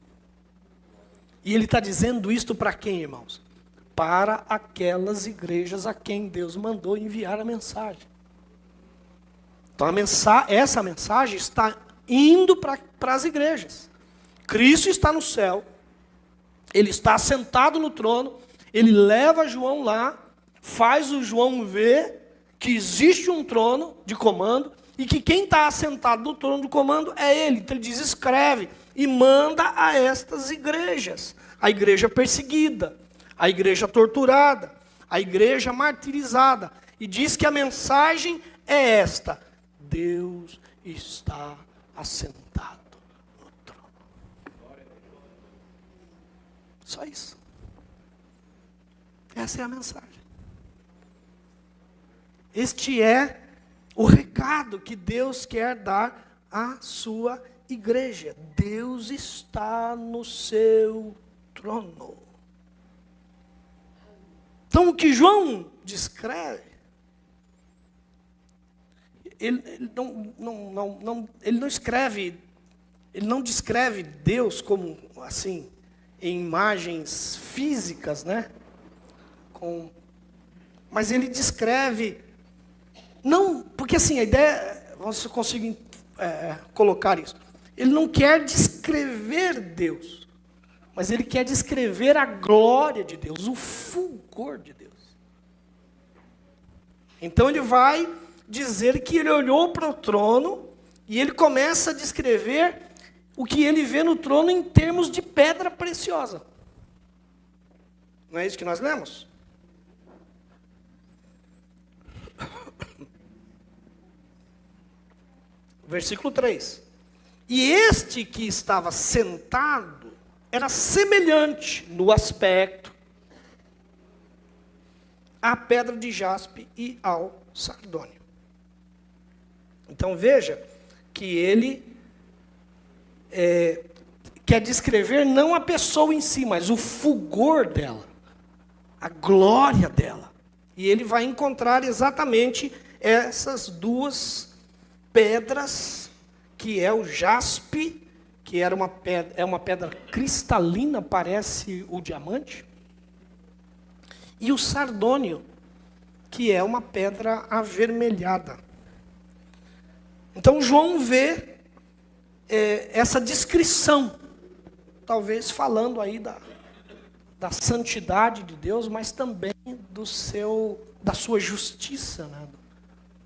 E Ele está dizendo isto para quem, irmãos? para aquelas igrejas a quem Deus mandou enviar a mensagem. Então essa mensagem está indo para as igrejas. Cristo está no céu, ele está sentado no trono, ele leva João lá, faz o João ver que existe um trono de comando e que quem está assentado no trono de comando é ele. Então ele diz, escreve e manda a estas igrejas. A igreja perseguida, a igreja torturada, a igreja martirizada. E diz que a mensagem é esta: Deus está assentado no trono. Só isso. Essa é a mensagem. Este é o recado que Deus quer dar à sua igreja. Deus está no seu trono. Então, o que João descreve, ele não descreve Deus como, assim, em imagens físicas, né? Mas ele descreve, não, porque assim, a ideia, você consegue colocar isso, ele não quer descrever Deus, mas ele quer descrever a glória de Deus, o fulgor de Deus. Então ele vai dizer que ele olhou para o trono e ele começa a descrever o que ele vê no trono em termos de pedra preciosa. Não é isso que nós lemos? Versículo 3. E este que estava sentado era semelhante no aspecto à pedra de jaspe e ao sardônio. Então veja que ele quer descrever não a pessoa em si, mas o fulgor dela, a glória dela. E ele vai encontrar exatamente essas duas pedras, que é o jaspe, que é uma pedra cristalina, parece o diamante, e o sardônio, que é uma pedra avermelhada. Então João vê essa descrição, talvez falando aí da santidade de Deus, mas também da sua justiça, né?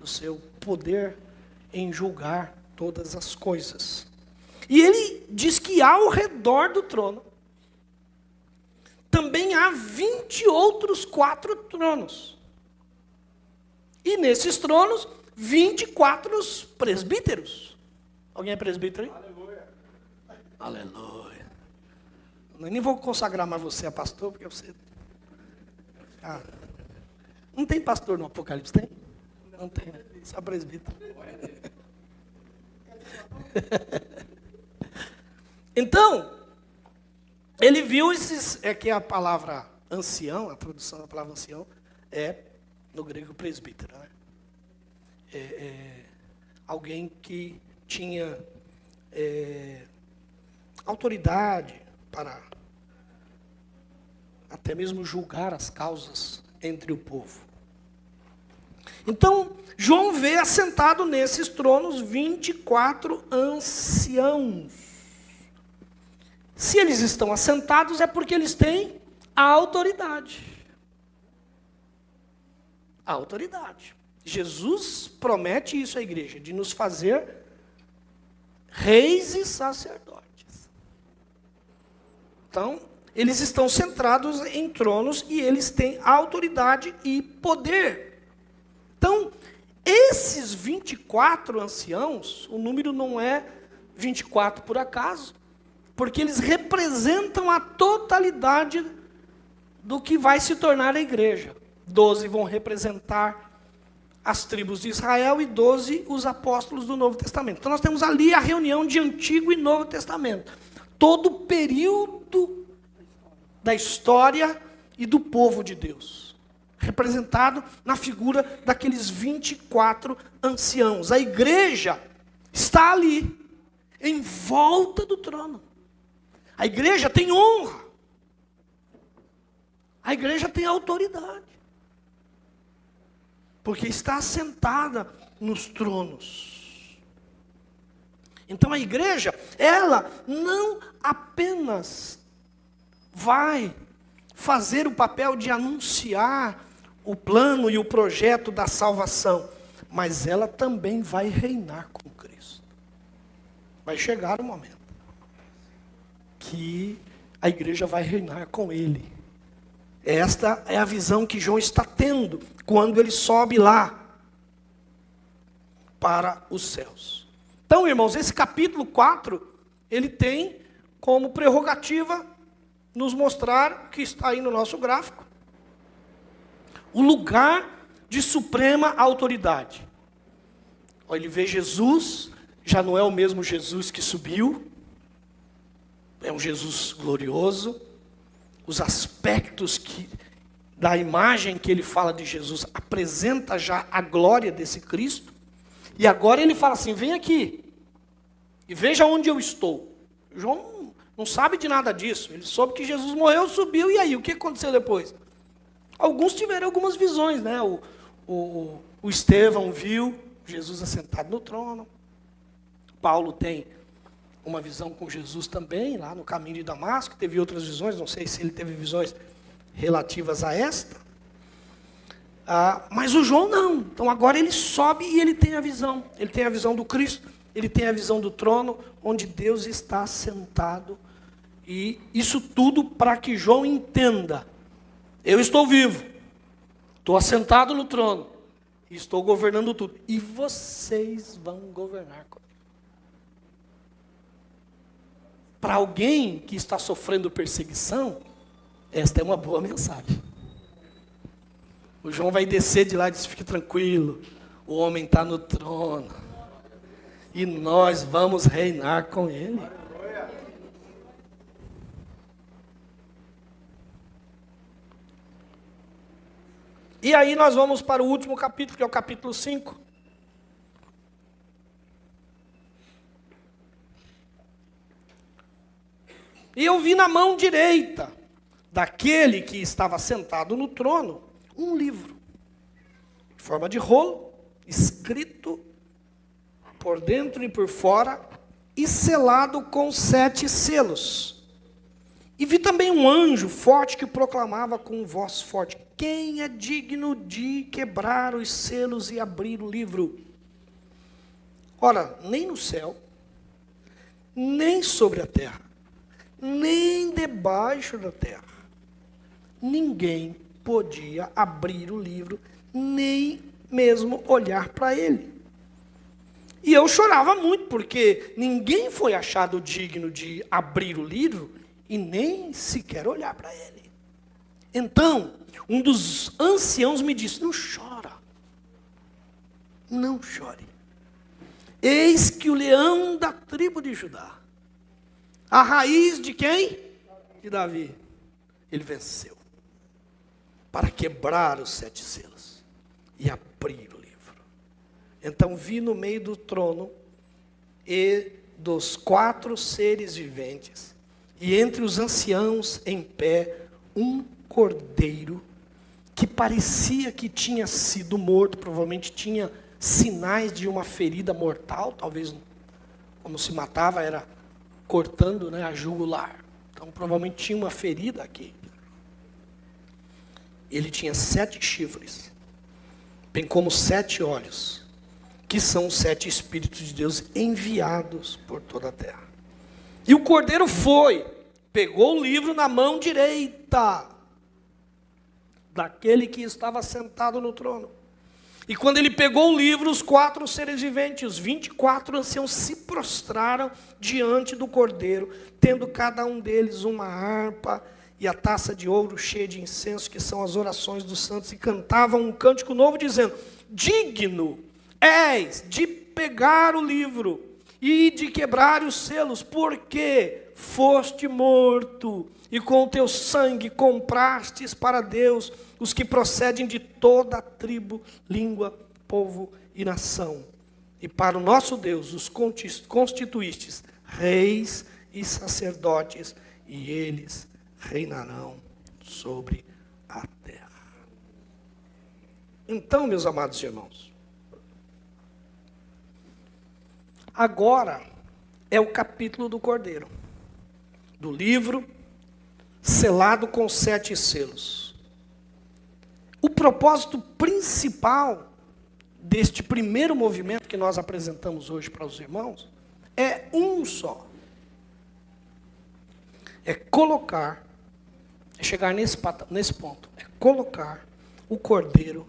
Do seu poder em julgar todas as coisas. E ele diz que ao redor do trono também há 20 outros 4 tronos. E nesses tronos, 24 presbíteros. Alguém é presbítero aí? Aleluia. Aleluia. Eu nem vou consagrar mais você a pastor, porque você... não tem pastor no Apocalipse, tem? Não tem, né? Só presbítero. Então, ele viu que a palavra ancião, a tradução da palavra ancião, no grego presbítero, né? Alguém que tinha autoridade para até mesmo julgar as causas entre o povo. Então, João vê assentado nesses tronos 24 anciãos. Se eles estão assentados é porque eles têm a autoridade. A autoridade. Jesus promete isso à igreja, de nos fazer reis e sacerdotes. Então, eles estão centrados em tronos e eles têm autoridade e poder. Então, esses 24 anciãos, o número não é 24 por acaso, porque eles representam a totalidade do que vai se tornar a igreja. 12 vão representar as tribos de Israel e 12 os apóstolos do Novo Testamento. Então nós temos ali a reunião de Antigo e Novo Testamento. Todo o período da história e do povo de Deus, representado na figura daqueles 24 anciãos. A igreja está ali, em volta do trono. A igreja tem honra. A igreja tem autoridade, porque está assentada nos tronos. Então a igreja, ela não apenas vai fazer o papel de anunciar o plano e o projeto da salvação, mas ela também vai reinar com Cristo. Vai chegar o momento que a igreja vai reinar com Ele. Esta é a visão que João está tendo quando ele sobe lá para os céus. Então, irmãos, esse capítulo 4, ele tem como prerrogativa nos mostrar, que está aí no nosso gráfico, o lugar de suprema autoridade. Ele vê Jesus, já não é o mesmo Jesus que subiu, é um Jesus glorioso. Os aspectos da imagem que ele fala de Jesus apresenta já a glória desse Cristo. E agora ele fala assim, vem aqui e veja onde eu estou. João não sabe de nada disso. Ele soube que Jesus morreu, subiu, e aí? O que aconteceu depois? Alguns tiveram algumas visões, né? O Estevão viu Jesus assentado no trono. Paulo tem uma visão com Jesus também, lá no caminho de Damasco. Teve outras visões, não sei se ele teve visões relativas a esta. Mas o João não. Então agora ele sobe e ele tem a visão. Ele tem a visão do Cristo, ele tem a visão do trono, onde Deus está sentado. E isso tudo para que João entenda. Eu estou vivo, estou assentado no trono, estou governando tudo. E vocês vão governar comigo. Para alguém que está sofrendo perseguição, esta é uma boa mensagem. O João vai descer de lá e diz, fique tranquilo, o homem está no trono. E nós vamos reinar com ele. E aí nós vamos para o último capítulo, que é o capítulo 5. E eu vi na mão direita daquele que estava sentado no trono, um livro, em forma de rolo, escrito por dentro e por fora, e selado com 7 selos. E vi também um anjo forte que proclamava com voz forte, quem é digno de quebrar os selos e abrir o livro? Ora, nem no céu, nem sobre a terra, nem debaixo da terra, ninguém podia abrir o livro, nem mesmo olhar para ele. E eu chorava muito, porque ninguém foi achado digno de abrir o livro, e nem sequer olhar para ele. Então, um dos anciãos me disse, não chora, não chore. Eis que o leão da tribo de Judá, a raiz de quem? De Davi. Ele venceu. Para quebrar os 7 selos. E abrir o livro. Então vi no meio do trono e dos 4 seres viventes. E entre os anciãos em pé, um cordeiro que parecia que tinha sido morto. Provavelmente tinha sinais de uma ferida mortal. Talvez como se matava era cortando, né, a jugular. Então, provavelmente tinha uma ferida aqui. Ele tinha 7 chifres, bem como 7 olhos, que são os 7 Espíritos de Deus enviados por toda a terra. E o cordeiro pegou o livro na mão direita daquele que estava sentado no trono. E quando ele pegou o livro, os 4 seres viventes, os 24 anciãos se prostraram diante do cordeiro, tendo cada um deles uma harpa e a taça de ouro cheia de incenso, que são as orações dos santos, e cantavam um cântico novo, dizendo, digno és de pegar o livro e de quebrar os selos, porque foste morto, e com o teu sangue comprastes para Deus os que procedem de toda a tribo, língua, povo e nação. E para o nosso Deus os constituístes reis e sacerdotes, e eles reinarão sobre Então, meus amados irmãos, agora é o capítulo do Cordeiro, do livro selado com 7 selos. O propósito principal deste primeiro movimento que nós apresentamos hoje para os irmãos é um só. É colocar, é chegar nesse ponto, é colocar o Cordeiro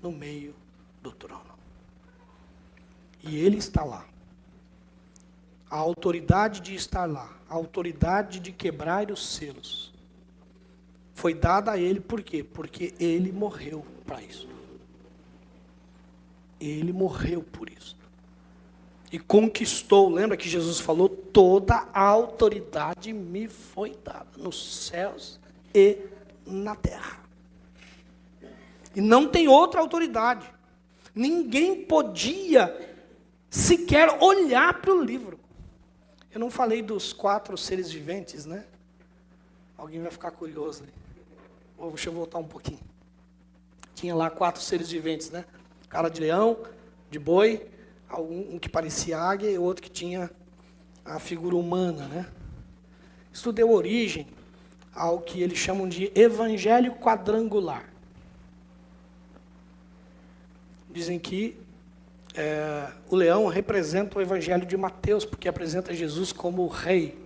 no meio do trono. E ele está lá. A autoridade de estar lá, a autoridade de quebrar os selos, foi dada a ele por quê? Porque ele morreu para isso. Ele morreu por isso. E conquistou, lembra que Jesus falou, toda a autoridade me foi dada, nos céus e na terra. E não tem outra autoridade. Ninguém podia sequer olhar para o livro. Eu não falei dos 4 seres viventes, né? Alguém vai ficar curioso aí. Deixa eu voltar um pouquinho. Tinha lá 4 seres viventes, né? Cara de leão, de boi, um que parecia águia e outro que tinha a figura humana, né? Isso deu origem ao que eles chamam de evangelho quadrangular. Dizem que o leão representa o evangelho de Mateus, porque apresenta Jesus como o rei.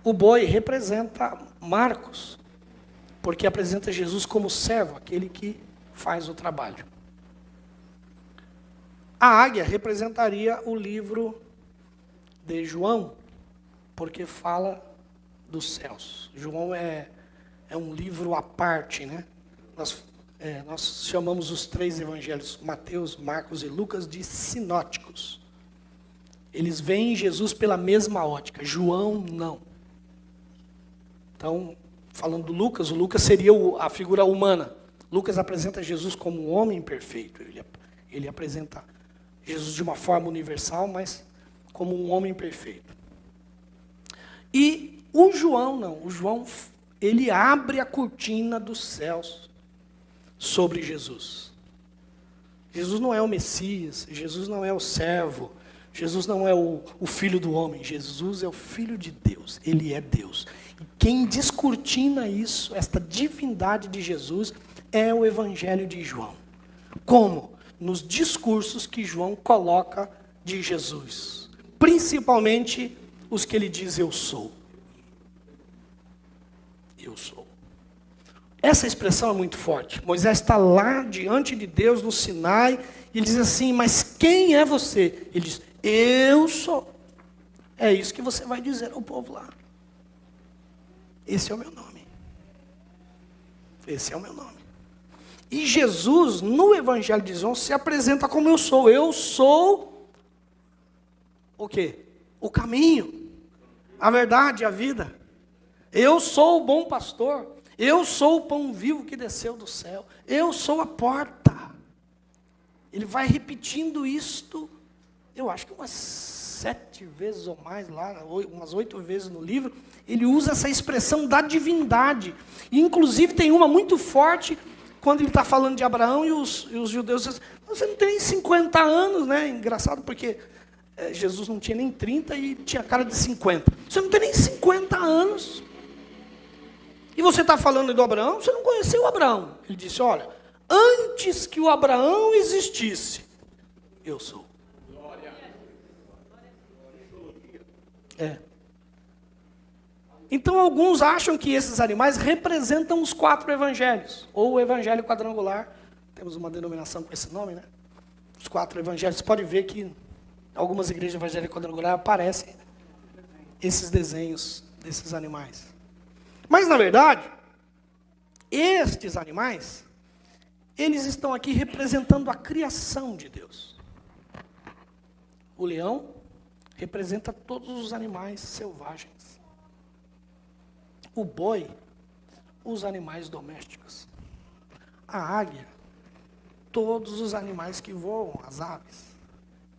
O boi representa Marcos, porque apresenta Jesus como servo, aquele que faz o trabalho. A águia representaria o livro de João, porque fala dos céus. João é um livro à parte, né? Nós chamamos os 3 evangelhos, Mateus, Marcos e Lucas, de sinóticos. Eles veem Jesus pela mesma ótica, João não. Então, falando do Lucas, o Lucas seria a figura humana. Lucas apresenta Jesus como um homem perfeito. Ele apresenta Jesus de uma forma universal, mas como um homem perfeito. E o João não. O João, ele abre a cortina dos céus sobre Jesus. Jesus não é o Messias, Jesus não é o servo, Jesus não é o filho do homem, Jesus é o filho de Deus, ele é Deus. E quem descortina isso, esta divindade de Jesus, é o evangelho de João. Como? Nos discursos que João coloca de Jesus. Principalmente os que ele diz, eu sou. Eu sou. Essa expressão é muito forte. Moisés está lá diante de Deus no Sinai, e ele diz assim, mas quem é você? Ele diz, eu sou. É isso que você vai dizer ao povo lá. Esse é o meu nome. Esse é o meu nome. E Jesus, no Evangelho de João, se apresenta como eu sou. Eu sou o quê? O caminho, a verdade, a vida. Eu sou o bom pastor. Eu sou o pão vivo que desceu do céu. Eu sou a porta. Ele vai repetindo isto, eu acho que umas 7 vezes ou mais lá, umas 8 vezes no livro, ele usa essa expressão da divindade. E, inclusive, tem uma muito forte, quando ele está falando de Abraão, e os judeus dizem, você não tem nem 50 anos, né? Engraçado, porque Jesus não tinha nem 30 e tinha cara de 50. Você não tem nem 50 anos. E você está falando do Abraão, você não conheceu o Abraão. Ele disse, olha, antes que o Abraão existisse, eu sou. Então alguns acham que esses animais representam os 4 evangelhos, ou o evangelho quadrangular. Temos uma denominação com esse nome, né? Os 4 evangelhos. Você pode ver que em algumas igrejas evangélicas quadrangular aparecem esses desenhos desses animais. Mas, na verdade, estes animais, eles estão aqui representando a criação de Deus. O leão representa todos os animais selvagens. O boi, os animais domésticos. A águia, todos os animais que voam, as aves.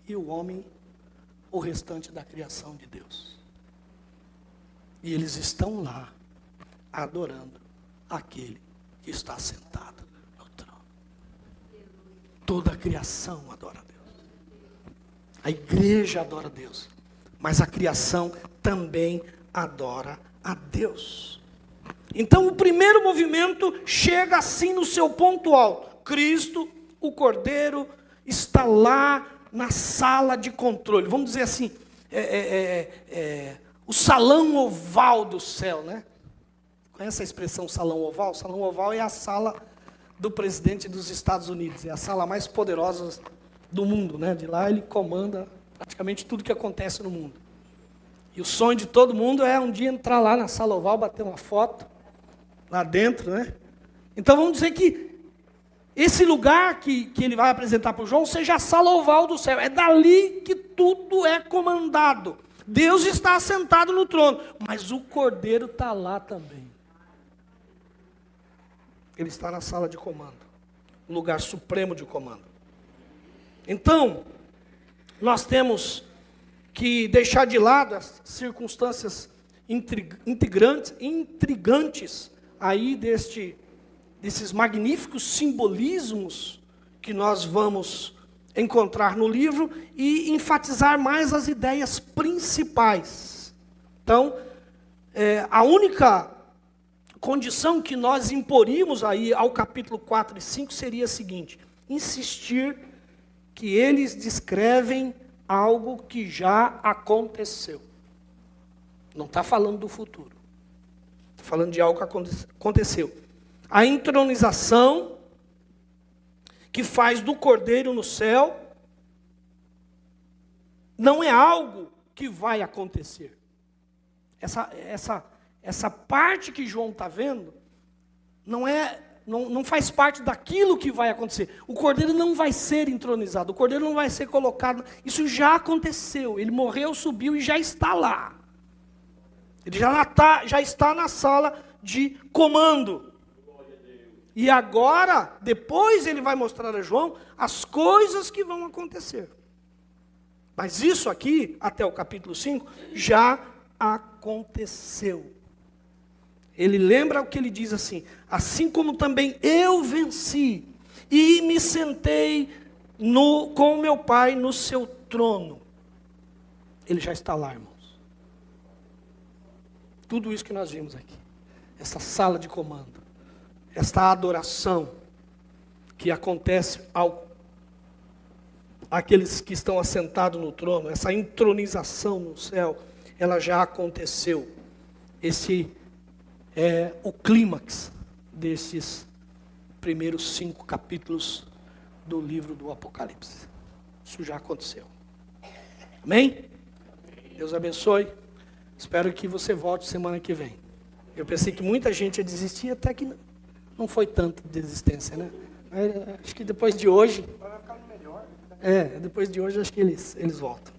E o homem, o restante da criação de Deus. E eles estão lá, adorando aquele que está sentado Toda a criação adora a Deus. A igreja adora a Deus. Mas a criação também adora a Deus. Então o primeiro movimento chega assim no seu ponto alto. Cristo, o Cordeiro, está lá na sala de controle. Vamos dizer assim, o salão oval do céu, né? Conhece a expressão salão oval? Salão oval é a sala do presidente dos Estados Unidos. É a sala mais poderosa do mundo, né? De lá ele comanda praticamente tudo que acontece no mundo. E o sonho de todo mundo é um dia entrar lá na sala oval, bater uma foto lá dentro, né? Então vamos dizer que esse lugar que ele vai apresentar para o João seja a sala oval do céu. É dali que tudo é comandado. Deus está assentado no trono, mas o Cordeiro está lá também. Ele está na sala de comando, o lugar supremo de comando. Então, nós temos que deixar de lado as circunstâncias intrigantes aí desses magníficos simbolismos que nós vamos encontrar no livro e enfatizar mais as ideias principais. Então, a única condição que nós imporíamos aí ao capítulo 4 e 5 seria a seguinte: insistir que eles descrevem algo que já aconteceu. Não está falando do futuro. Está falando de algo que aconteceu. A entronização que faz do Cordeiro no céu não é algo que vai acontecer. Essa parte que João está vendo não faz parte daquilo que vai acontecer. O Cordeiro não vai ser entronizado, o Cordeiro não vai ser colocado. Isso já aconteceu. Ele morreu, subiu e já está lá. Ele já está na sala de comando. E agora, depois ele vai mostrar a João as coisas que vão acontecer. Mas isso aqui, até o capítulo 5, já aconteceu. Ele lembra o que ele diz assim: assim como também eu venci e me sentei com meu Pai no seu trono. Ele já está lá, irmãos. Tudo isso que nós vimos aqui, essa sala de comando, esta adoração que acontece àqueles que estão assentados no trono, essa entronização no céu, ela já aconteceu. Esse é o clímax desses primeiros 5 capítulos do livro do Apocalipse. Isso já aconteceu. Amém? Deus abençoe. Espero que você volte semana que vem. Eu pensei que muita gente ia desistir, até que não foi tanta desistência, né? Mas acho que depois de hoje... Vai ficar melhor. Depois de hoje acho que eles voltam.